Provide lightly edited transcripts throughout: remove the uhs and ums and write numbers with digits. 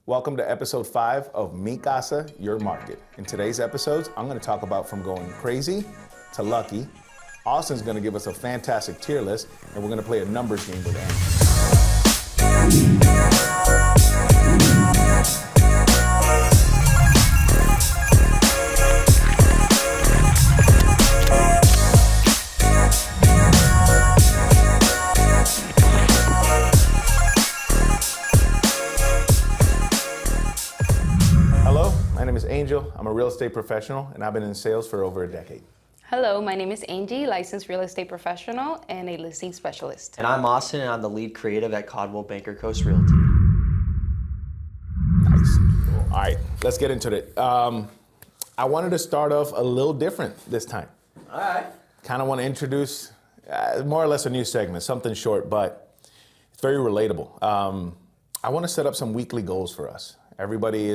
Welcome to episode 5 of Mi Casa Your Market. In today's episodes, I'm going to talk about from going crazy to lucky. Austin's going to give us a fantastic tier list, and we're going to play a numbers game with Angie. My name is Angel. I'm a real estate professional, and I've been in sales for over a decade. Hello, my name is Angie, licensed real estate professional and a listing specialist. And I'm Austin, and I'm the lead creative at Caldwell Banker Coast Realty. Nice. All right, let's get into it. I wanted to start off a little different this time. All right. Kind of want to introduce more or less a new segment, something short, but it's very relatable. I want to set up some weekly goals for us. Everybody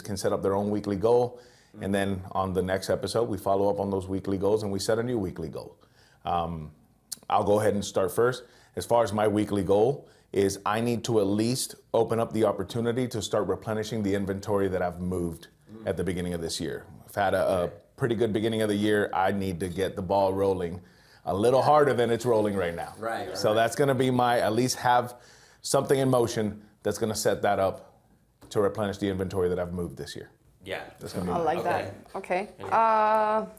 can set up their own weekly goal, and then on the next episode, we follow up on those weekly goals and we set a new weekly goal. I'll go ahead and start first. As far as my weekly goal is, I need to at least open up the opportunity to start replenishing the inventory that I've moved at the beginning of this year. I've had a pretty good beginning of the year. I need to get the ball rolling a little harder than it's rolling right now. Right. So that's going to be at least have something in motion that's going to set that up to replenish the inventory that I've moved this year. Yeah. That's gonna be I like that. Okay. I'll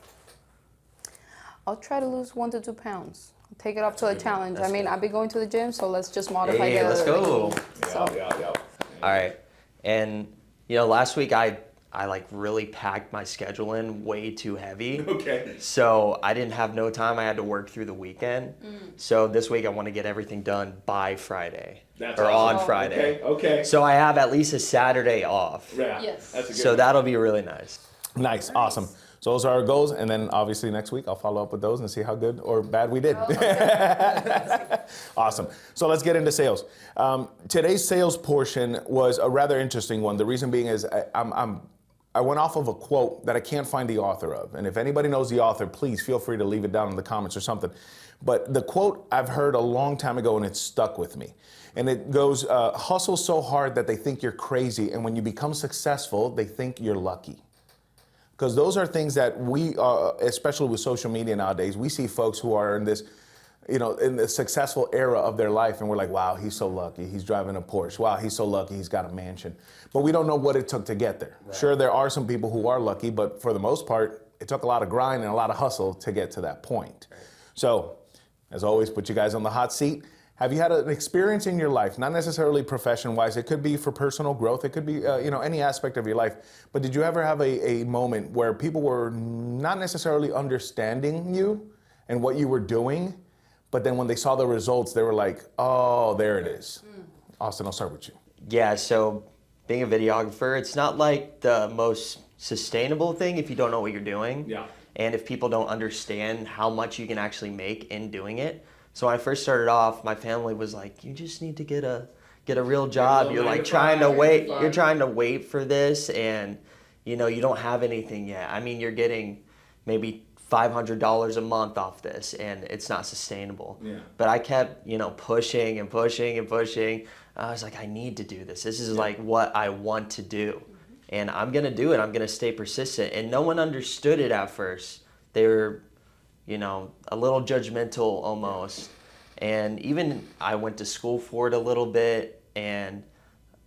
try to lose 1 to 2 pounds. Take it up to a challenge. I mean, I've been going to the gym, so let's just modify Hey, let's go. Yeah. All right. And, last week I really packed my schedule in way too heavy. Okay. So I didn't have no time. I had to work through the weekend. So this week I want to get everything done by Friday. That's or awesome. on Friday. Okay. So I have at least a Saturday off. Yeah. Yes. That's a good So that'll be really nice. Nice. Awesome. So those are our goals, and then obviously next week I'll follow up with those and see how good or bad we did. Awesome. So let's get into sales. Today's sales portion was a rather interesting one. The reason being is I went off of a quote that I can't find the author of. And if anybody knows the author, please feel free to leave it down in the comments or something. But the quote I've heard a long time ago, and it stuck with me. And it goes, hustle so hard that they think you're crazy. And when you become successful, they think you're lucky. Because those are things that we, especially with social media nowadays, we see folks who are in this, in the successful era of their life, and we're like, wow, he's so lucky. He's driving a Porsche. Wow, he's so lucky. He's got a mansion. But we don't know what it took to get there. Right. Sure, there are some people who are lucky, but for the most part, it took a lot of grind and a lot of hustle to get to that point. Right. So, as always, put you guys on the hot seat. Have you had an experience in your life, not necessarily profession-wise, it could be for personal growth, it could be any aspect of your life, but did you ever have a moment where people were not necessarily understanding you and what you were doing, but then when they saw the results, they were like, oh, there it is. Austin, I'll start with you. Yeah, so being a videographer, it's not like the most sustainable thing if you don't know what you're doing. Yeah. And if people don't understand how much you can actually make in doing it. So when I first started off, my family was like, you just need to get a real job. You're like trying to wait. You're trying to wait for this, and you don't have anything yet. I mean, you're getting maybe $500 a month off this, and it's not sustainable. Yeah. But I kept, pushing and pushing and pushing. I was like, I need to do this. This is like what I want to do, and I'm gonna do it. I'm gonna stay persistent. And no one understood it at first. They were, a little judgmental almost. And even I went to school for it a little bit, and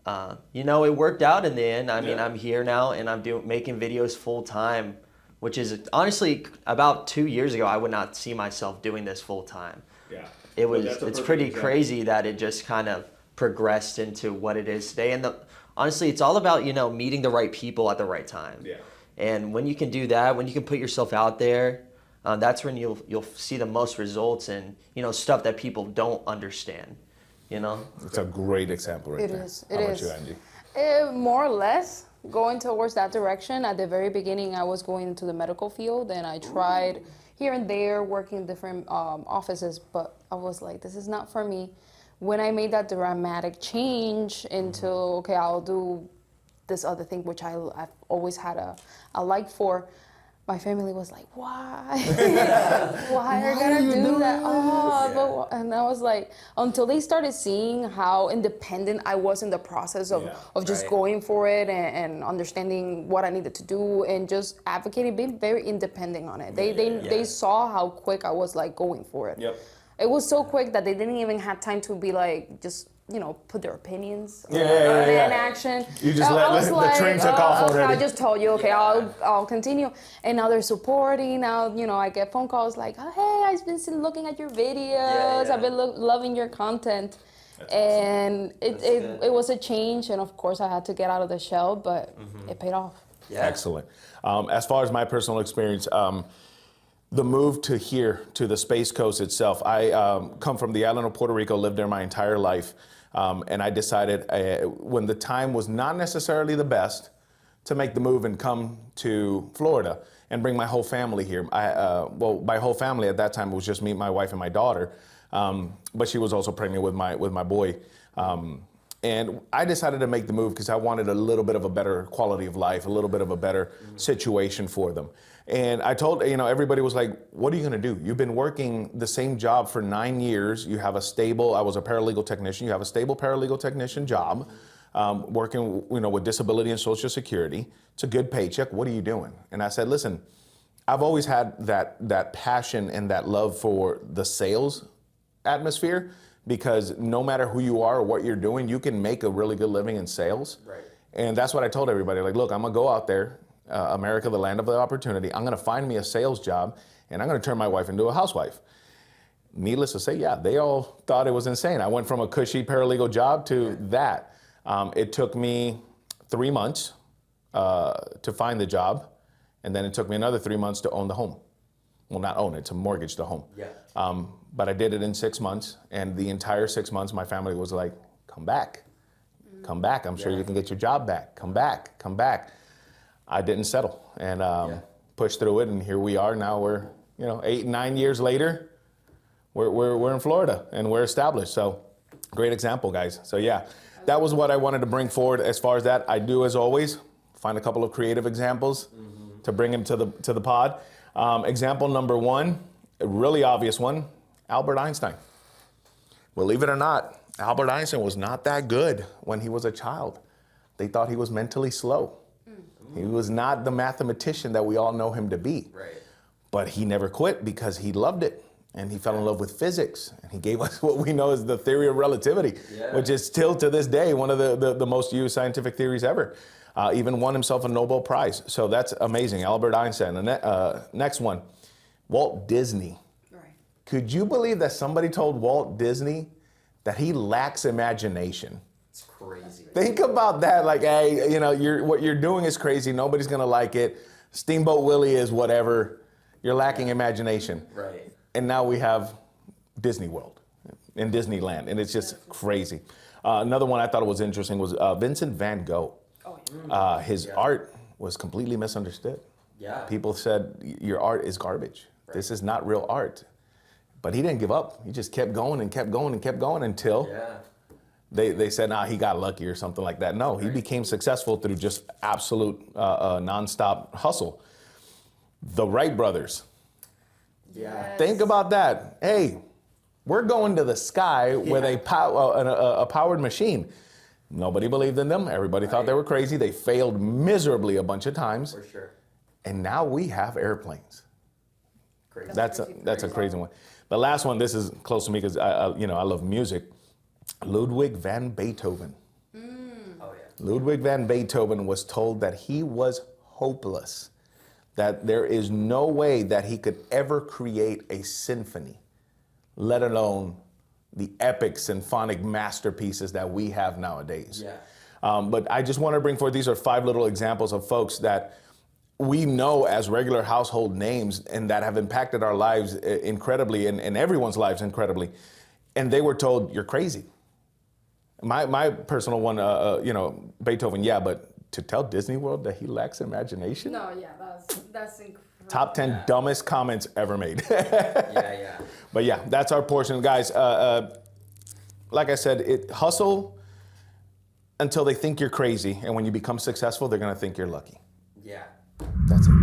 it worked out in the end. I mean, I'm here now, and I'm making videos full time, which is honestly about 2 years ago, I would not see myself doing this full time. Yeah. It's pretty crazy that it just kind of progressed into what it is today. And honestly, it's all about, meeting the right people at the right time. Yeah. And when you can do that, when you can put yourself out there, that's when you'll see the most results and stuff that people don't understand. It's a great example right there. It is. How about you, Angie? More or less going towards that direction. At the very beginning, I was going into the medical field, and I tried here and there working in different offices, but I was like, this is not for me. When I made that dramatic change into, okay, I'll do this other thing, which I've always had a like for, my family was like, why? Why are you gonna do that? Oh, but, and I was like, until they started seeing how independent I was in the process of just going for it and understanding what I needed to do and just advocating, being very independent on it. They saw how quick I was like going for it. Yep. It was so quick that they didn't even have time to be like, just, put their opinions in action. You just let the train took off okay, already. I just told you, okay, I'll continue. And now they're supporting. Now, I get phone calls like, oh, hey, I've been looking at your videos. I've been loving your content. And it was a change. And of course, I had to get out of the shell, but it paid off. Yeah. Excellent. As far as my personal experience, the move to here, to the Space Coast itself, I come from the island of Puerto Rico, lived there my entire life. And I decided when the time was not necessarily the best to make the move and come to Florida and bring my whole family here. My whole family at that time was just me, my wife, and my daughter. But she was also pregnant with my boy. And I decided to make the move because I wanted a little bit of a better quality of life, a little bit of a better situation for them. And I told, everybody was like, what are you going to do? You've been working the same job for 9 years. You have a stable, I was a paralegal technician. You have a stable paralegal technician job, working, with disability and Social Security. It's a good paycheck. What are you doing? And I said, listen, I've always had that passion and that love for the sales atmosphere, because no matter who you are or what you're doing, you can make a really good living in sales. Right. And that's what I told everybody. Like, look, I'm going to go out there, America, the land of the opportunity. I'm going to find me a sales job, and I'm going to turn my wife into a housewife. Needless to say, they all thought it was insane. I went from a cushy paralegal job to that. It took me 3 months to find the job, and then it took me another 3 months to own the home. Well, not own it, to mortgage the home. Yeah. But I did it in 6 months, and the entire 6 months, my family was like, come back. Come back. I'm sure you can get your job back. Come back. Come back. I didn't settle and pushed through it, and here we are now. We're 8, 9 years later. We're in Florida and we're established. So great example, guys. So that was what I wanted to bring forward. As far as that, I do as always find a couple of creative examples to bring into the pod. Example number 1, a really obvious one: Albert Einstein. Believe it or not, Albert Einstein was not that good when he was a child. They thought he was mentally slow. He was not the mathematician that we all know him to be. Right. But he never quit because he loved it. And he fell in love with physics. And he gave us what we know as the theory of relativity, which is still to this day one of the most used scientific theories ever. Even won himself a Nobel Prize. So that's amazing. Albert Einstein. The next one, Walt Disney. Right. Could you believe that somebody told Walt Disney that he lacks imagination? It's crazy. Think about that. Like, hey, what you're doing is crazy. Nobody's going to like it. Steamboat Willie is whatever. You're lacking imagination. Right. And now we have Disney World and Disneyland, and it's just crazy. Another one I thought was interesting was Vincent van Gogh. His art was completely misunderstood. Yeah. People said, your art is garbage. Right. This is not real art. But he didn't give up. He just kept going and kept going and kept going until they said, he got lucky or something like that. No, he became successful through just absolute nonstop hustle. The Wright brothers. Yeah. Think about that. Hey, we're going to the sky with a powered machine. Nobody believed in them. Everybody thought they were crazy. They failed miserably a bunch of times. For sure. And now we have airplanes. Crazy. That's a crazy one. The last one, this is close to me because I love music. Ludwig van Beethoven. Oh yeah. Ludwig van Beethoven was told that he was hopeless, that there is no way that he could ever create a symphony, let alone the epic symphonic masterpieces that we have nowadays. Yeah. But I just want to bring forth, these are 5 little examples of folks that we know as regular household names and that have impacted our lives incredibly and everyone's lives incredibly. And they were told, you're crazy. My personal one, Beethoven, but to tell Disney World that he lacks imagination? No, that's incredible. Top 10 dumbest comments ever made. Yeah. But that's our portion. Guys, like I said, hustle until they think you're crazy. And when you become successful, they're going to think you're lucky. Yeah. That's it.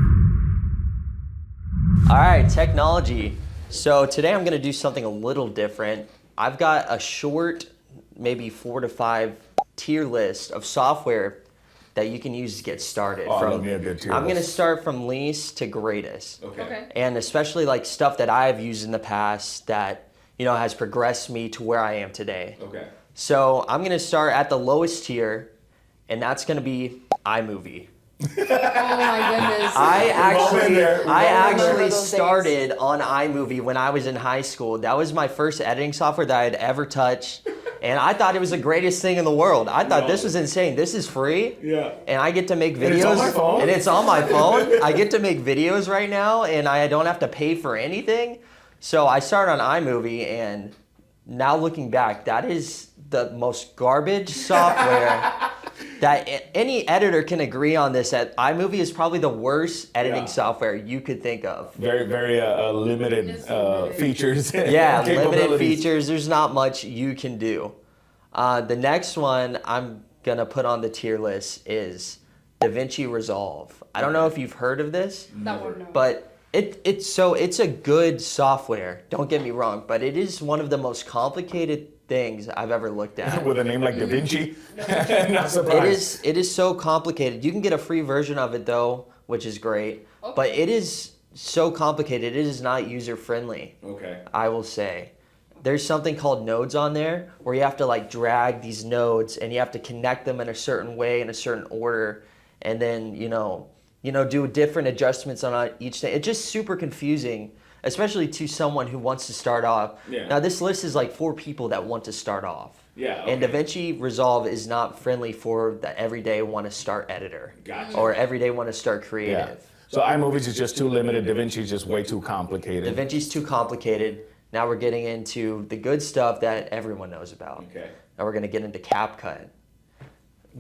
All right, technology. So today I'm gonna do something a little different. I've got a short, maybe 4 to 5 tier list of software that you can use to get started. Oh, I love me a good tier I'm gonna list. start from least to greatest. Okay. And especially like stuff that I've used in the past that, has progressed me to where I am today. Okay. So I'm gonna start at the lowest tier, and that's gonna be iMovie. Oh my goodness. I all been there. We've all been there. actually Those days. started on iMovie when I was in high school. That was my first editing software that I had ever touched. And I thought it was the greatest thing in the world. I thought this was insane. This is free. Yeah. And I get to make videos. it's on my phone? And it's on my phone. I get to make videos right now, and I don't have to pay for anything. So I started on iMovie, and now looking back, that is the most garbage software that any editor can agree on this. That iMovie is probably the worst editing Yeah. software you could think of. Very, very limited features. Yeah, limited capabilities. features. There's not much you can do. The next one I'm gonna put on the tier list is DaVinci Resolve. I don't know if you've heard of this, That one, no. but it's a good software. Don't get me wrong, but it is one of the most complicated things I've ever looked at. With a name like Da Vinci, not surprised. It is so complicated. You can get a free version of it though, which is great. Okay. But it is so complicated. It is not user friendly. Okay. I will say. There's something called nodes on there where you have to like drag these nodes and you have to connect them in a certain way in a certain order, and then do different adjustments on each thing. It's just super confusing, especially to someone who wants to start off. Yeah. Now this list is like for people that want to start off. Yeah, And okay. DaVinci Resolve is not friendly for the everyday want to start editor. Gotcha. Or everyday want to start Yeah. creative. So iMovies is just too limited. Da Vinci is just way too complicated. DaVinci's too complicated. Now we're getting into the good stuff that everyone knows about. Okay. Now we're gonna get into CapCut.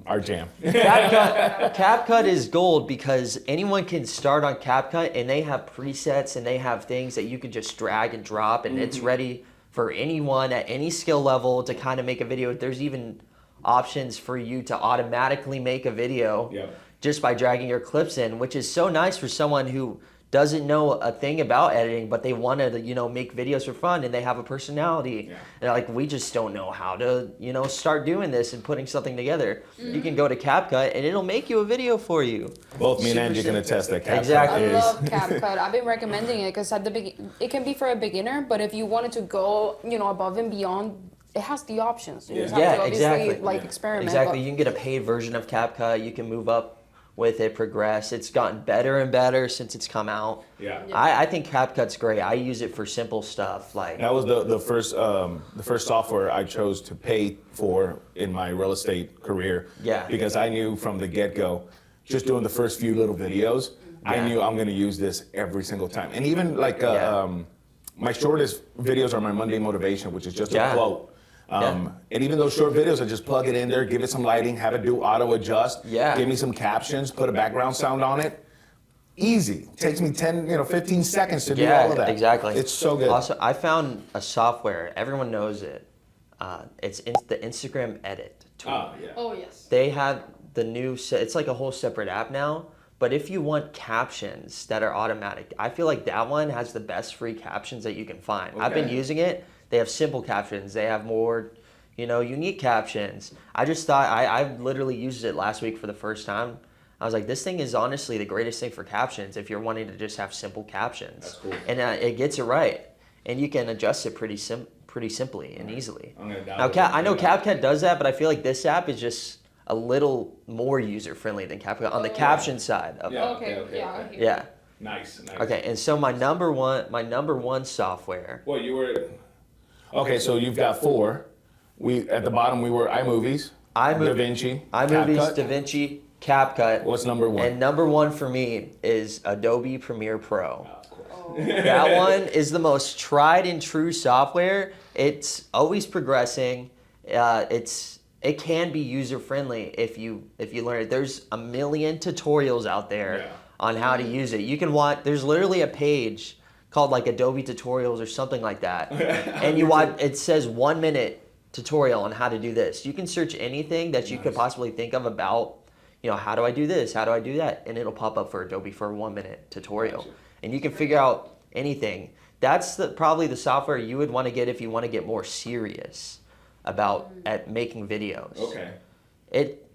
Our jam. CapCut is gold because anyone can start on CapCut and they have presets and they have things that you can just drag and drop, and it's ready for anyone at any skill level to kind of make a video. There's even options for you to automatically make a video Yep. just by dragging your clips in, which is so nice for someone who doesn't know a thing about editing, but they want to, make videos for fun and they have a personality. Yeah. And they're like, we just don't know how to, start doing this and putting something together. You can go to CapCut and it'll make you a video for you. Both me and Angie can attest that CapCut Exactly. is. I love CapCut. I've been recommending it because at the it can be for a beginner, but if you wanted to go, above and beyond, it has the options. You just have to obviously experiment. Exactly. but- You can get a paid version of CapCut. You can move up with it, progress. It's gotten better and better since it's come out. Yeah. I think CapCut's great. I use it for simple stuff like That was the first software I chose to pay for in my real estate career. Yeah. Because I knew from the get-go, just doing the first few little videos, I Yeah. knew I'm going to use this every single time. And even like Yeah. my shortest videos are my Monday motivation, which is just Yeah. a quote. And even those short videos, I just plug it in there, give it some lighting, have it do auto adjust, Yeah. give me some captions, put a background sound on it. Easy. Takes me 15 seconds to do all of that. Exactly. It's so good. Also, I found a software. Everyone knows it. It's the Instagram Edit tool. Yeah. Oh yes. They have the new. It's like a whole separate app now. But if you want captions that are automatic, I feel like that one has the best free captions that you can find. I've been Okay. using it. They have simple captions. They have more, unique captions. I just thought I literally used it last week for the first time. I was like, this thing is honestly the greatest thing for captions if you're wanting to just have simple captions. That's cool. And it gets it right, and you can adjust it pretty simply and easily. I'm gonna Now, download it. I know CapCut does that, but I feel like this app is just a little more user friendly than CapCut on the caption side of Yeah. it. Okay. okay. Yeah. I hear Yeah. Nice. Okay. And so my number one software. Well, you were. Okay, so you've got 4. We at the bottom we were iMovies, DaVinci, iMovies, CapCut. DaVinci, CapCut. What's number 1? And number 1 for me is Adobe Premiere Pro. Of course. That one is the most tried and true software. It's always progressing. It can be user friendly if you learn it. There's a million tutorials out there Yeah. on how to use it. You can watch. There's literally a page called like Adobe Tutorials or something like that, and you watch. It says 1 minute tutorial on how to do this. You can search anything that you could possibly think of about, how do I do this? How do I do that? And it'll pop up for Adobe for a 1 minute tutorial. Gotcha. And you can figure out anything. That's probably the software you would want to get if you want to get more serious about at making videos. Okay. It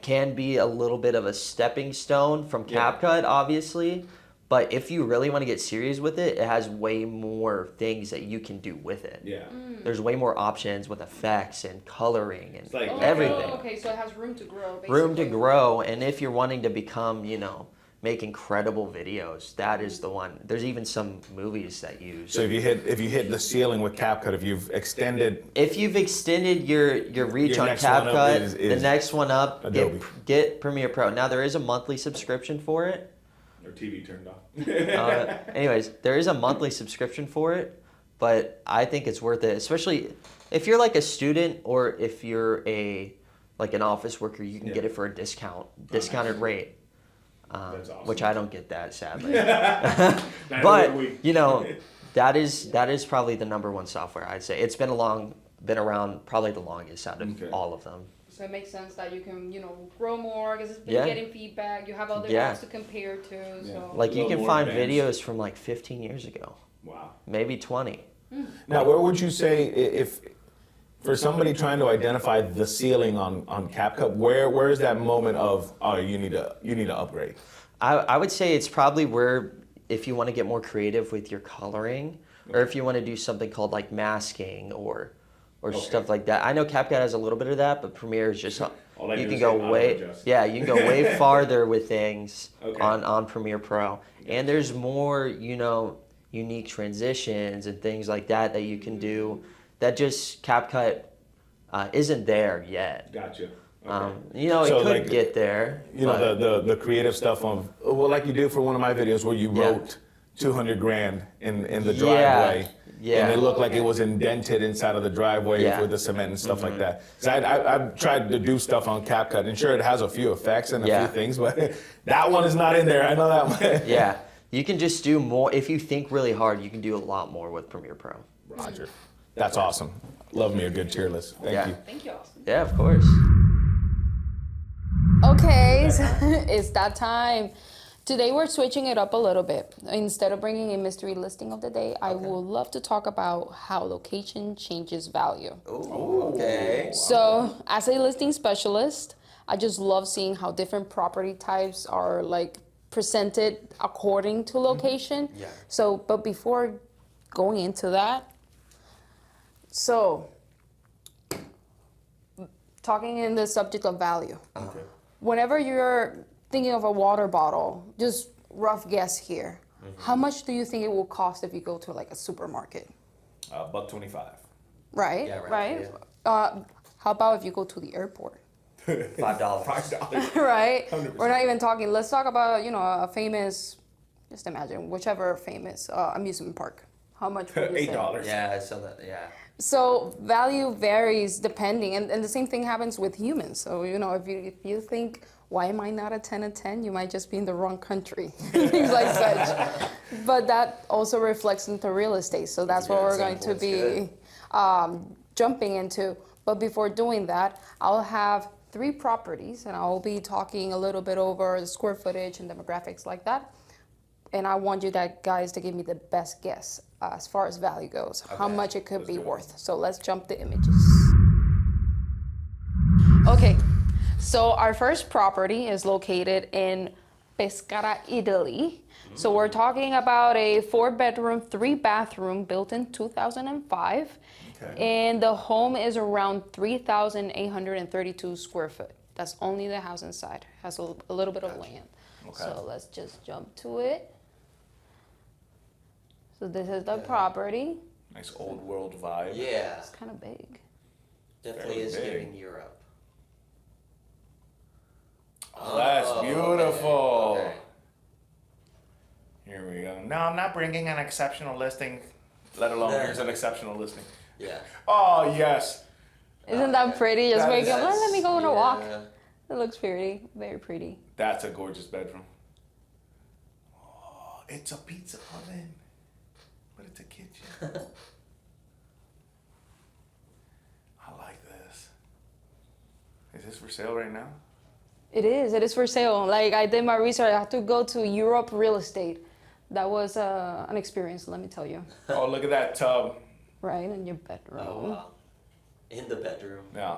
can be a little bit of a stepping stone from CapCut, obviously, but if you really want to get serious with it, it has way more things that you can do with it. Yeah. There's way more options with effects and coloring and like everything. Oh, okay, so it has room to grow. Basically. Room to grow, and if you're wanting to become, make incredible videos, that is the one. There's even some movies that use. So if you hit the ceiling with CapCut, if you've extended your reach on next one up CapCut, is the next one up, Adobe. get Premiere Pro. Now there is a monthly subscription for it. Or TV turned off. Anyways, there is a monthly subscription for it, but I think it's worth it, especially if you're like a student or if you're an office worker. You can get it for a discounted rate. That's awesome. Which I don't get that, sadly. But that is probably the number one software, I'd say. It's been around probably the longest out of all of them. So it makes sense that you can, grow more because it's been Yeah. getting feedback. You have other Yeah. ones to compare to. So Like A you little can more find advanced. videos from like 15 years ago, Wow. maybe 20. Now, where would you say if for somebody trying to identify the ceiling on CapCut, where is that moment of you need to upgrade? I would say it's probably where if you want to get more creative with your coloring, or if you want to do something called like masking or stuff like that. I know CapCut has a little bit of that, but Premiere is just All I you do can is go hit auto way adjust. you can go way farther with things Okay. on Premiere Pro, and there's more unique transitions and things like that you can do that just CapCut isn't there yet. Gotcha. It So, could like, get there. You know the creative stuff like you do for one of my videos where you wrote 200 grand in the driveway. Yeah. And it looked like it was indented inside of the driveway with the cement and stuff like that. So I've tried to do stuff on CapCut, and sure, it has a few effects and a few things, but that one is not in there. I know that one. Yeah, you can just do more. If you think really hard, you can do a lot more with Premiere Pro. Roger. That's awesome. Love me a good tier list. Thank you. thank you, Austin. Yeah, of course. Okay, so it's that time. Today we're switching it up a little bit. Instead of bringing a mystery listing of the day, I would love to talk about how location changes value. Okay. So, as a listing specialist, I just love seeing how different property types are like presented according to location. Yeah. So, but before going into that, so talking in the subject of value. Okay. Whenever you're thinking of a water bottle, just rough guess here. How much do you think it will cost if you go to like a supermarket? $1.25. Right? Yeah, right, Right? How about if you go to the airport? $5. $5. Right? 100%. We're not even talking. Let's talk about, a famous, just imagine, whichever famous amusement park. How much would you say? $8. Yeah, I saw that. Yeah. So value varies depending, and the same thing happens with humans. So, if you think, why am I not a 10 of 10? You might just be in the wrong country, things like such. But that also reflects into real estate. So that's what we're going to be jumping into. But before doing that, I'll have 3 properties, and I'll be talking a little bit over the square footage and demographics like that. And I want you guys to give me the best guess as far as value goes, how much it could be worth. So let's jump the images. Okay, so our first property is located in Pescara, Italy. So we're talking about a 4-bedroom, 3-bathroom built in 2005. Okay. And the home is around 3,832 square foot. That's only the house inside. Has a little bit of land. Okay. So let's just jump to it. So this is the property. Nice old world vibe. Yeah. It's kind of big. Definitely Very is big. giving Europe. Oh, that's beautiful. Okay. Here we go. No, I'm not bringing an exceptional listing, let alone No. here's an exceptional listing. Yeah. Oh, yes. Isn't that pretty? Just That wake up, is- let me go on a walk. Yeah. It looks pretty, very pretty. That's a gorgeous bedroom. Oh, it's a pizza oven, but it's a kitchen. I like this. Is this for sale right now? It is for sale. Like I did my research, I have to go to Europe Real Estate. That was an experience, let me tell you. Oh, look at that tub. Right in your bedroom. Oh wow. In the bedroom. Yeah.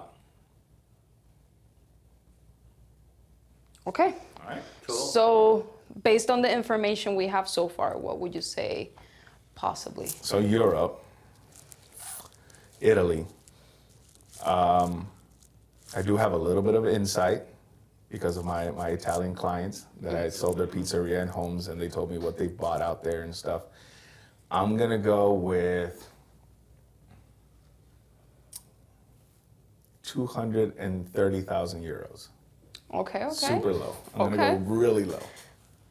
Okay. All right. Cool. So, based on the information we have so far, what would you say possibly? So Europe, Italy. I do have a little bit of insight because of my Italian clients that I sold their pizzeria and homes, and they told me what they bought out there and stuff. I'm gonna go with 230,000 euros. Okay. Super low. I'm Okay. gonna go really low.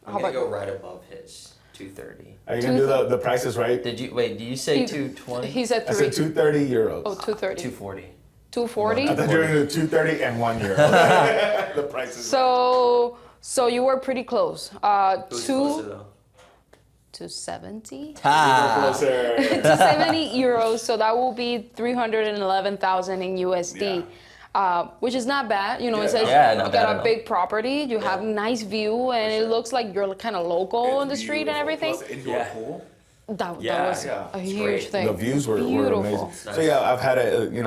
I'm How gonna about- go right above his 230. Are you gonna do the prices right? Did you say He- 220? He said I 3. said 230 euros. Oh, 230. 240. 240? I thought you were gonna do 230 and 1 euro. The prices. So you were pretty close. Who's closer though? 270? Closer. 270 euros, so that will be 311,000 in USD. Which is not bad. You know, it says Yeah, not you bad got at a all. big property, you have nice view, and it sure. looks like you're kind of local in the street and everything. Plus indoor Yeah. pool. That Yeah, was yeah, a it's huge great. thing. The views were Beautiful. amazing. So yeah, I've had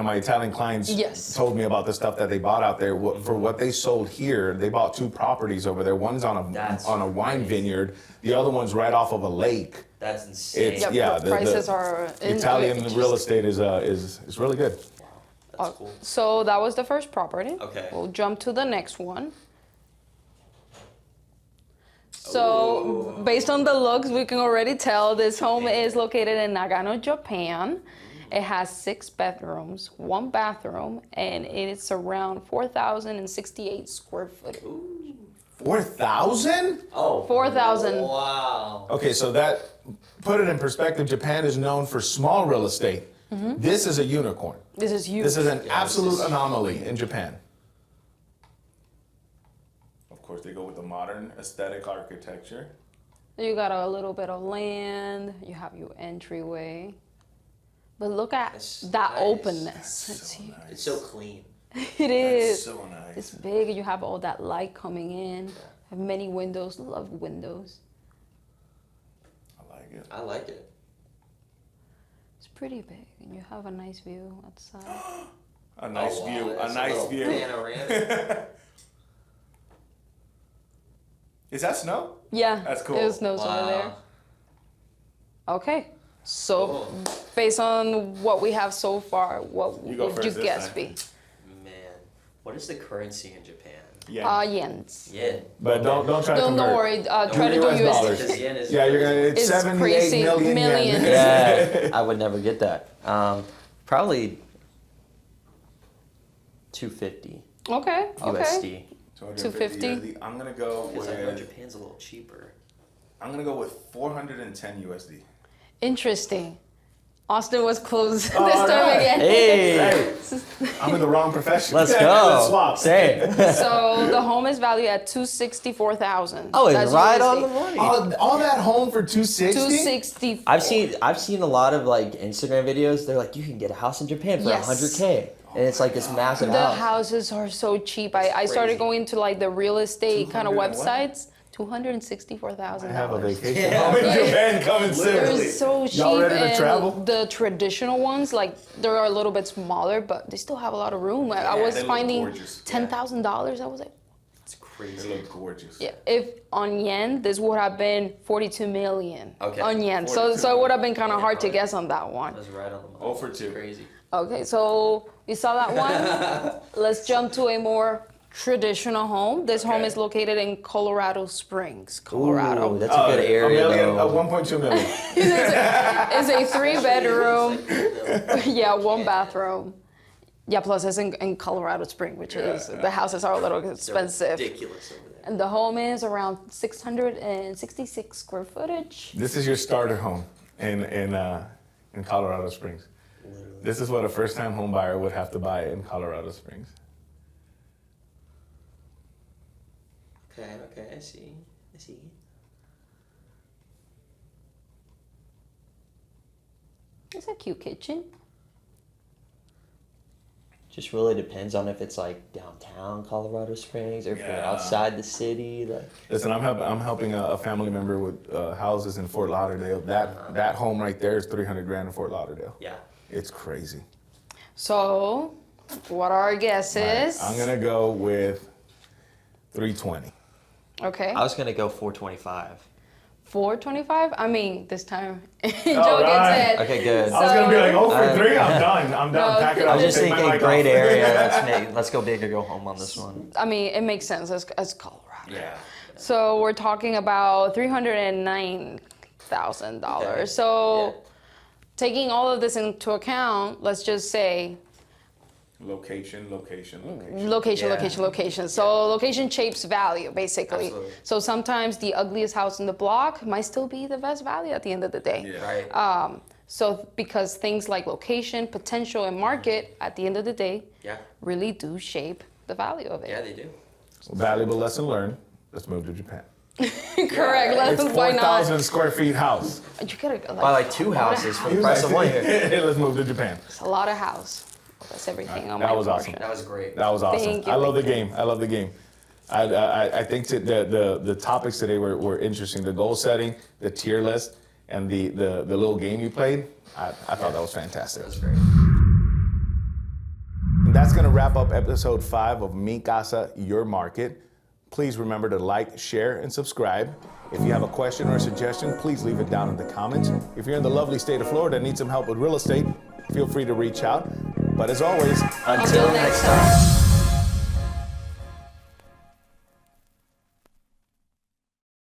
my Italian clients Yes. told me about the stuff that they bought out there. For what they sold here, they bought 2 properties over there. One's That's on a wine crazy. vineyard. The other one's right off of a lake. That's insane. It's Yeah, yeah. the prices are Italian real estate is really good. That's cool. So that was the first property. Okay. We'll jump to the next one. So, based on the looks, we can already tell this home is located in Nagano, Japan. It has 6 bedrooms, 1 bathroom, and it's around 4,068 square foot. 4,000? Oh. 4,000. Wow. Okay, so that put it in perspective. Japan is known for small real estate. This is a unicorn. This is huge. This is an Yeah, absolute this is anomaly in Japan. Of course, they go with the modern aesthetic architecture. You got a little bit of land. You have your entryway. But look at That's that nice. openness. It's So huge. nice. It's so clean. It is. That's so nice. It's big. You have all that light coming in. Have many windows. Love windows. I like it. I like it. It's pretty big, and you have a nice view outside. A nice Oh, wow, view. A that's nice little view. panoramic. Is that snow? Yeah, That's cool. it snows over there. Wow. Okay, so Cool. based on what we have so far, what You go would your first this guess time. be? Man, what is the currency in Japan? Yeah. Yens. Yen. But don't try to Don't convert. worry. Try to do US USD. dollars. Because yen is Yeah, you're gonna. It's It's 78 crazy. million Millions. yen. Yeah, I would never get that. Probably 250 Okay. Okay. USD. 250 250. USD. I'm gonna go Because I know with. Japan's a little cheaper. I'm gonna go with 410 USD. Interesting. Austin was close this all time right. again. Hey, I'm in the wrong profession. let's Let's go. swap. Same. So the home is valued at 264,000. Oh, it's That's right USD. on the money. All that home for 260? 260. I've seen a lot of like Instagram videos. They're like, you can get a house in Japan for Yes. 100K, and it's like this massive The house. houses are so cheap. I started crazy. going to like the real estate kind of 200 and what? websites. $264,000. I have a vacation Yeah. home in Japan coming soon. They're so cheap. Y'all ready to and travel? the traditional ones, like they're a little bit smaller, but they still have a lot of room. I was they look finding gorgeous. $10,000. I was like, It's They crazy. look gorgeous. yeah. If on yen, this would have been 42 million. Okay. On yen, 42 so it would have been kind of Yeah, hard to alright. guess on that one. That's right on the money. 0 for It's 2. Crazy. Okay, so you saw that one. Let's jump to a more traditional home. This home Okay. is located in Colorado Springs, Colorado. Ooh, that's a good area. A million, though. 1.2 million. It's a 3-bedroom, It's like, yeah, 1 bathroom. Yeah, plus it's in Colorado Springs, which is, the houses are a little they're expensive. ridiculous over there. And the home is around 666 square footage. This is your starter home in Colorado Springs. Literally. This is what a first-time home buyer would have to buy in Colorado Springs. Okay, I see. It's a cute kitchen. Just really depends on if it's like downtown Colorado Springs or if you're outside the city. Like, Listen, I'm helping a family member with houses in Fort Lauderdale. That home right there is 300 grand in Fort Lauderdale. yeah. It's crazy. So, what are our guesses? I'm gonna go with 320. Okay. I was gonna go 425. 425? I mean, this time Joe All right. gets it. Okay, good. I was gonna be like, oh, for Uh, 3, I'm done. I'm done. No, Pack it I up. I was just take my thinking mic great off. area. Let's go big or go home on this one. I mean, it makes sense as Colorado. Yeah. So we're talking about $309,000. Okay. So Yeah. taking all of this into account, let's just say Location. location. So location shapes value, basically. Absolutely. So sometimes the ugliest house in the block might still be the best value at the end of the day. Yeah. Right. So because things like location, potential, and market at the end of the day Yeah. really do shape the value of it. Yeah, they do. Valuable lesson learned. Let's move to Japan. Correct. It's Why not? 4,000 square feet house. You gotta Buy like 2 houses for the price of one here. Let's move to Japan. It's a lot of house. That's everything on That my was awesome. portion. That was great. That was awesome. Thank you, I love the thank game. I love the game. I think the topics today were interesting. The goal setting, the tier list, and the little game you played. I thought that was fantastic. That was great. And that's going to wrap up episode 5 of Mi Casa Your Market. Please remember to like, share, and subscribe. If you have a question or a suggestion, please leave it down in the comments. If you're in the lovely state of Florida and need some help with real estate, feel free to reach out. But as always, Until next time.